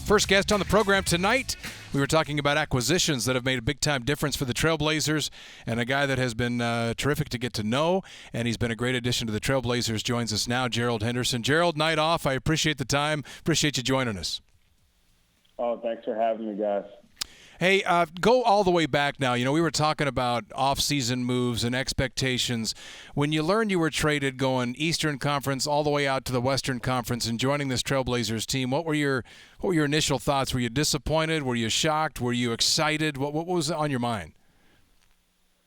First guest on the program tonight. We were talking about acquisitions that have made a big-time difference for the Trailblazers, and a guy that has been terrific to get to know, and he's been a great addition to the Trailblazers joins us now, Gerald Henderson. Gerald, night off. I appreciate the time. Appreciate you joining us. Oh, thanks for having me, guys. Hey, go all the way back now. You know, we were talking about off-season moves and expectations. When you learned you were traded going Eastern Conference all the way out to the Western Conference and joining this Trailblazers team, what were your initial thoughts? Were you disappointed? Were you shocked? Were you excited? What was on your mind?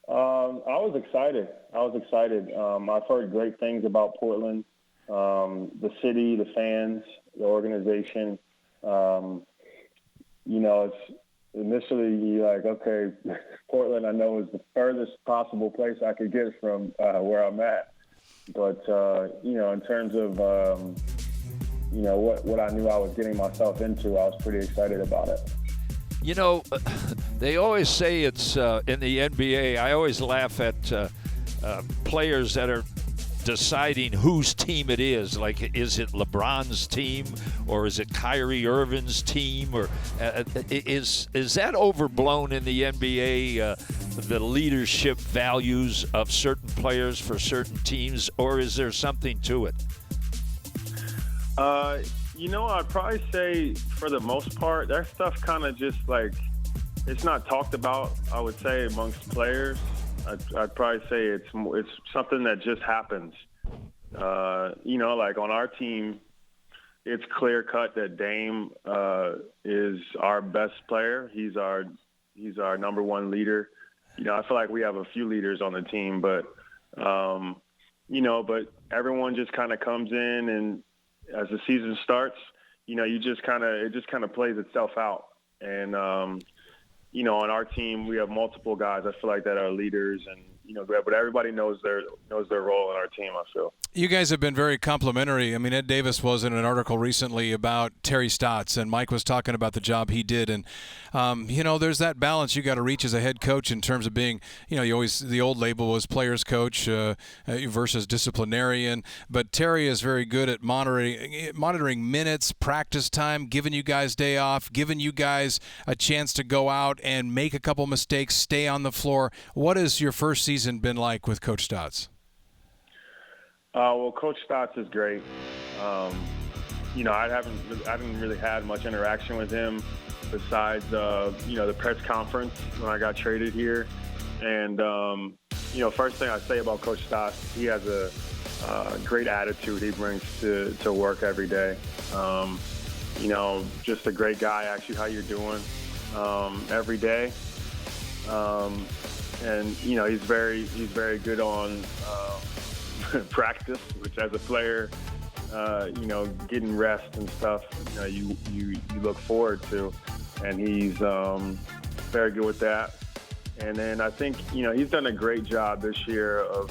I was excited. I've heard great things about Portland, the city, the fans, the organization. It's initially you're like, okay, Portland I know is the furthest possible place I could get from where I'm at. But, in terms of, what I knew I was getting myself into, I was pretty excited about it. You know, they always say it's in the NBA. I always laugh at players that are deciding whose team it is. Like, is it LeBron's team or is it Kyrie Irving's team? Or is that overblown in the NBA, the leadership values of certain players for certain teams, or is there something to it? I'd probably say for the most part, that stuff kind of just like, it's not talked about, I would say, amongst players. I'd probably say it's something that just happens. Like on our team, it's clear cut that Dame is our best player. He's our number one leader. I feel like we have a few leaders on the team, but but everyone just kind of comes in, and as the season starts, it just kind of plays itself out. And on our team, we have multiple guys I feel like that are leaders, and but everybody knows their role in our team, I feel. You guys have been very complimentary. I mean, Ed Davis was in an article recently about Terry Stotts, and Mike was talking about the job he did. And, there's that balance you got to reach as a head coach in terms of being, the old label was player's coach versus disciplinarian. But Terry is very good at monitoring minutes, practice time, giving you guys day off, giving you guys a chance to go out and make a couple mistakes, stay on the floor. What has your first season been like with Coach Stotts? Well, Coach Stotts is great. I haven't really had much interaction with him besides, the press conference when I got traded here. And, first thing I say about Coach Stotts, he has a great attitude he brings to work every day. Just a great guy, asks you how you're doing every day. And, he's very good on practice, which as a player, getting rest and stuff, you look forward to, and he's very good with that. And then I think, he's done a great job this year of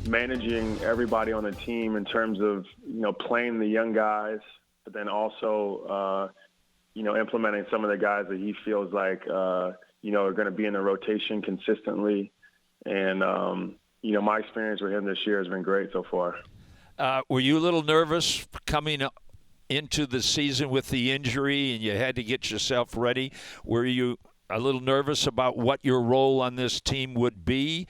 managing everybody on the team in terms of, playing the young guys, but then also, implementing some of the guys that he feels like, are going to be in the rotation consistently. And, my experience with him this year has been great so far. Were you a little nervous coming into the season with the injury and you had to get yourself ready? Were you a little nervous about what your role on this team would be?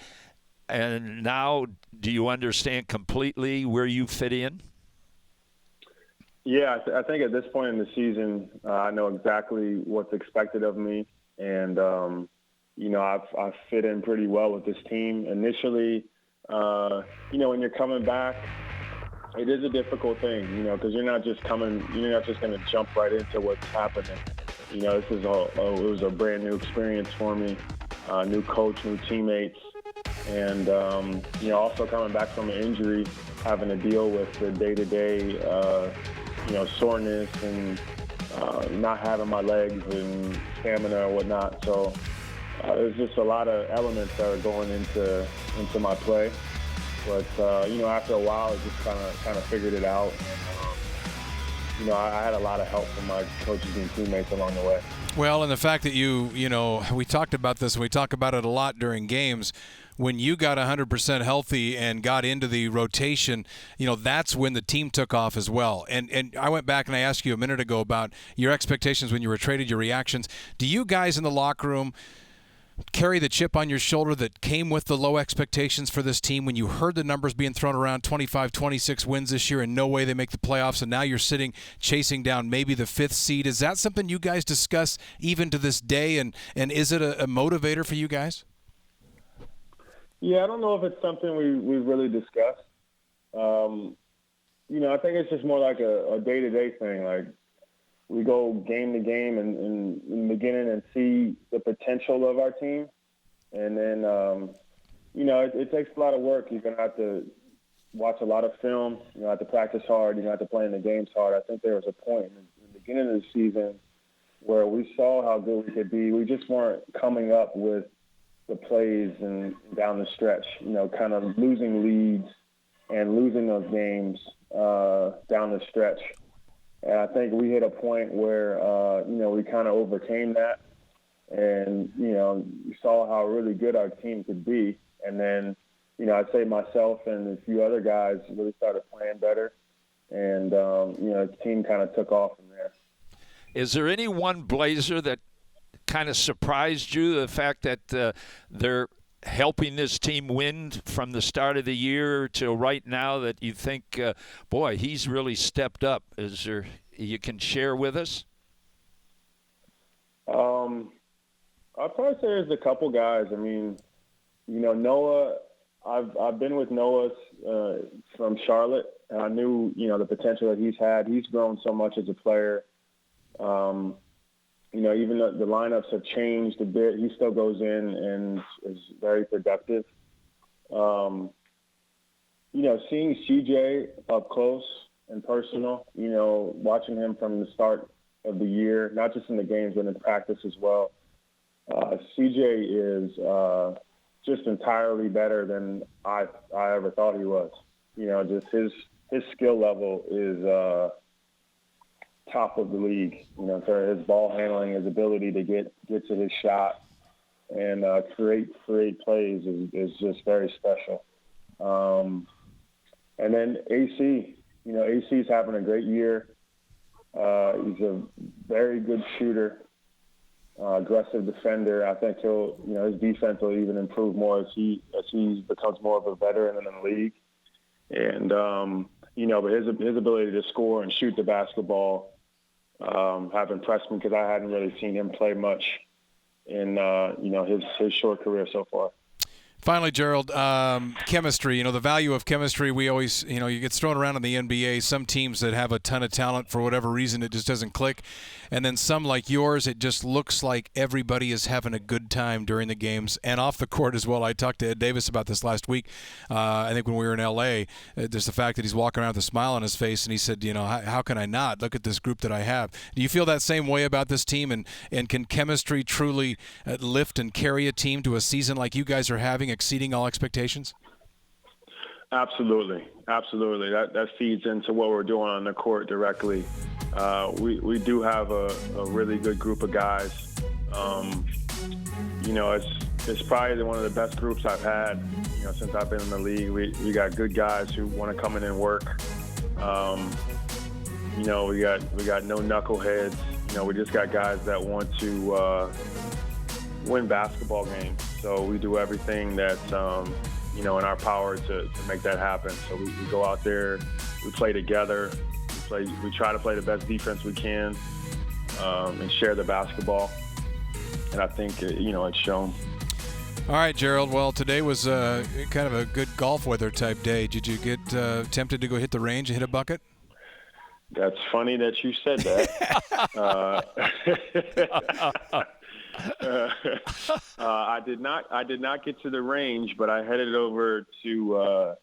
And now do you understand completely where you fit in? Yeah, I think at this point in the season, I know exactly what's expected of me. And, I fit in pretty well with this team. Initially, when you're coming back, it is a difficult thing, because you're not just going to jump right into what's happening. This is it was a brand new experience for me, new coach, new teammates. And, also coming back from an injury, having to deal with the day-to-day, soreness and not having my legs and stamina or whatnot. So there's just a lot of elements that are going into my play. But, after a while, I just kind of figured it out. And, I had a lot of help from my coaches and teammates along the way. Well, and the fact that we talked about this, and we talk about it a lot during games, when you got 100% healthy and got into the rotation, that's when the team took off as well. And I went back and I asked you a minute ago about your expectations when you were traded, your reactions. Do you guys in the locker room carry the chip on your shoulder that came with the low expectations for this team when you heard the numbers being thrown around, 25, 26 wins this year and no way they make the playoffs, and now you're sitting chasing down maybe the 5th seed? Is that something you guys discuss even to this day, and is it a motivator for you guys? Yeah, I don't know if it's something we really discussed. I think it's just more like a day-to-day thing. Like, we go game to game and in the beginning and see the potential of our team. And then, it takes a lot of work. You're going to have to watch a lot of film. You have to practice hard. You have to play in the games hard. I think there was a point in the beginning of the season where we saw how good we could be. We just weren't coming up with the plays and down the stretch, kind of losing leads and losing those games down the stretch. And I think we hit a point where, we kind of overcame that. And, you saw how really good our team could be. And then, I'd say myself and a few other guys really started playing better. And, the team kind of took off from there. Is there any one Blazer that kind of surprised you, the fact that they're helping this team win from the start of the year till right now, that you think, boy, he's really stepped up? Is there you can share with us? I'd probably say there's a couple guys. I mean, Noah, I've been with Noah from Charlotte, and I knew, the potential that he's had. He's grown so much as a player. Even though the lineups have changed a bit, he still goes in and is very productive. Seeing CJ up close and personal, watching him from the start of the year, not just in the games, but in practice as well. CJ is just entirely better than I ever thought he was. Just his skill level is top of the league. For his ball handling, his ability to get to his shot and create plays is just very special. And then AC, AC's having a great year. He's a very good shooter, aggressive defender. I think his defense will even improve more as he becomes more of a veteran in the league. And but his ability to score and shoot the basketball have impressed me, because I hadn't really seen him play much in his short career so far. Finally, Gerald, chemistry, the value of chemistry, we always, you get thrown around in the NBA. Some teams that have a ton of talent, for whatever reason, it just doesn't click. And then some like yours, it just looks like everybody is having a good time during the games and off the court as well. I talked to Ed Davis about this last week, I think when we were in L.A. Just the fact that he's walking around with a smile on his face, and he said, how can I not? Look at this group that I have. Do you feel that same way about this team? And can chemistry truly lift and carry a team to a season like you guys are having, exceeding all expectations? Absolutely. That feeds into what we're doing on the court directly. We do have a really good group of guys. It's probably one of the best groups I've had, since I've been in the league. We got good guys who want to come in and work. We got no knuckleheads. We just got guys that want to win basketball games. So we do everything that's, in our power to make that happen. So we go out there, we play together, we try to play the best defense we can, and share the basketball. And I think, it's shown. All right, Gerald. Well, today was kind of a good golf weather type day. Did you get tempted to go hit the range and hit a bucket? That's funny that you said that. I did not get to the range, but I headed over to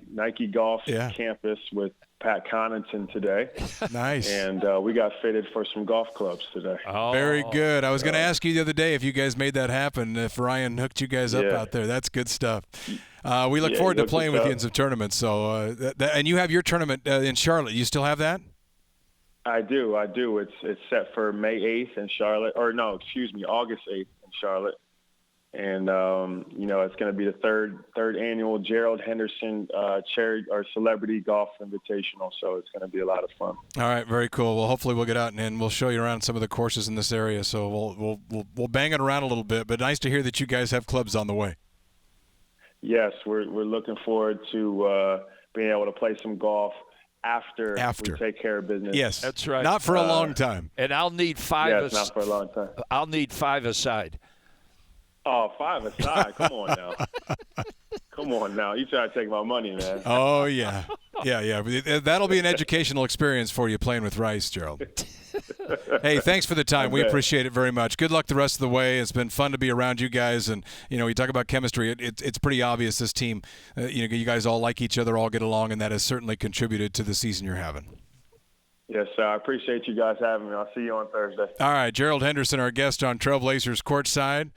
Nike Golf campus with Pat Connaughton today. Nice. And we got fitted for some golf clubs today. Oh, very good. I was going to ask you the other day if you guys made that happen, if Ryan hooked you guys up out there. That's good stuff. We look forward to playing with you in some tournaments. So, and you have your tournament in Charlotte. You still have that? I do. It's set for May 8th in Charlotte. August 8th in Charlotte. And it's going to be the third annual Gerald Henderson charity or celebrity golf invitational. So it's going to be a lot of fun. All right, very cool. Well, hopefully we'll get out and we'll show you around some of the courses in this area. So we'll bang it around a little bit. But nice to hear that you guys have clubs on the way. Yes, we're looking forward to being able to play some golf after we take care of business. Yes, that's right. Not for a long time. And I'll need five. Yes, not for a long time. I'll need 5 aside. Oh, 5 aside. Come on now. Come on now. You try to take my money, man. Oh, yeah. Yeah. That'll be an educational experience for you playing with Rice, Gerald. Hey, thanks for the time. We appreciate it very much. Good luck the rest of the way. It's been fun to be around you guys. And, you talk about chemistry. It's pretty obvious this team, you guys all like each other, all get along, and that has certainly contributed to the season you're having. Yes, sir. I appreciate you guys having me. I'll see you on Thursday. All right. Gerald Henderson, our guest on Trailblazers Courtside.